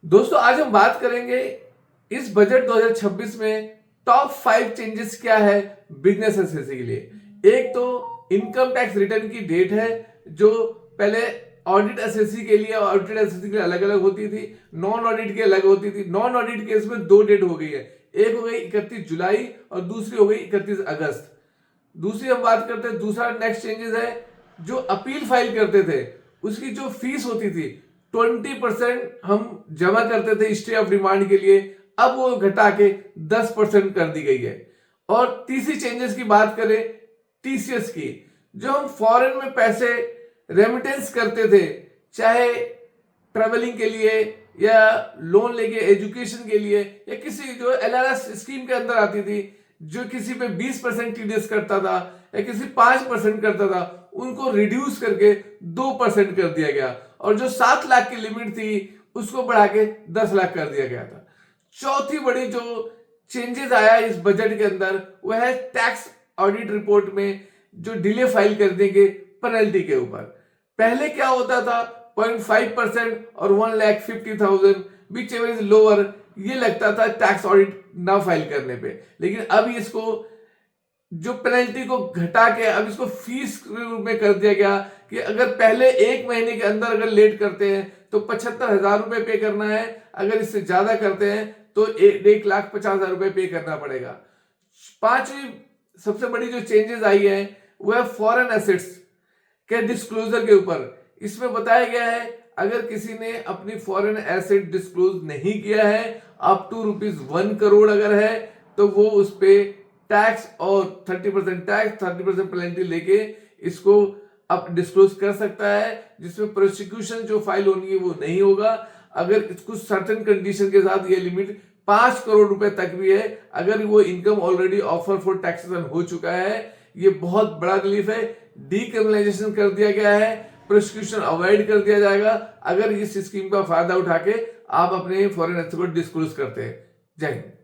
दोस्तों आज हम बात करेंगे इस बजट 2026 में टॉप 5 चेंजेस क्या है बिजनेस एसएससी के लिए। एक तो इनकम टैक्स रिटर्न की डेट है, जो पहले ऑडिट एसएससी के लिए और ऑडिटेड एसएससी के लिए अलग अलग होती थी, नॉन ऑडिट की अलग होती थी। नॉन ऑडिट केस में दो डेट हो गई है, एक हो गई 31 जुलाई और दूसरी हो गई 31 अगस्त। दूसरी हम बात करते हैं, दूसरा नेक्स्ट चेंजेस है, जो अपील फाइल करते थे उसकी जो फीस होती थी 20% हम जमा करते थे स्टे ऑफ डिमांड के लिए, अब वो घटा के 10% कर दी गई है। और तीसरी चेंजेस की बात करें टीसीएस की, जो हम फॉरेन में पैसे रेमिटेंस करते थे, चाहे ट्रेवलिंग के लिए या लोन लेके एजुकेशन के लिए या किसी जो एलआरएस स्कीम के अंदर आती थी, जो किसी पे 20% टीडीएस करता था या किसी 5% करता था, उनको रिड्यूस करके 2% कर दिया गया। और जो 7 लाख की लिमिट थी उसको बढ़ा के 10 लाख कर दिया गया था। चौथी बड़ी जो चेंजेस आया इस बजट के अंदर वह है टैक्स ऑडिट रिपोर्ट में जो डिले फाइल करने के पेनल्टी के ऊपर। पहले क्या होता था, 0.5% और 1,50,000 विच एवर इज लोअर, ये लगता था टैक्स ऑडिट ना फाइल करने पे। लेकिन अब इसको जो पेनल्टी को घटा के अब इसको फीस के रूप में कर दिया गया कि अगर पहले एक महीने के अंदर अगर लेट करते हैं तो 75,000 रुपए पे करना है, अगर इससे ज्यादा करते हैं तो 1,50,000 रुपए पे करना पड़ेगा। पांचवी सबसे बड़ी जो चेंजेस आई है वह फॉरेन एसेट्स के डिस्क्लोजर के ऊपर। इसमें बताया गया है अगर किसी ने अपनी फॉरेन एसेट डिस्क्लोज नहीं किया है अप टू ₹1 करोड़ अगर है, तो वो उस पे टैक्स और 30% टैक्स 30% पेनल्टी लेके इसको अब डिस्क्लोज कर सकता है, जिसमें प्रोसिक्यूशन जो फाइल होनी है वो नहीं होगा। अगर कुछ सर्टेन कंडीशन के साथ ये लिमिट 5 करोड़ रुपए तक भी है, अगर वो income already offer for taxation हो चुका है। ये बहुत बड़ा रिलीफ है, डीक्रिमिनलाइजेशन कर दिया गया है, प्रोसिक्यूशन अवॉइड कर दिया जाएगा अगर इस स्कीम का फायदा उठा के आप अपने फॉरेन एसेट को डिस्क्लोज करते हैं। जय हिंद।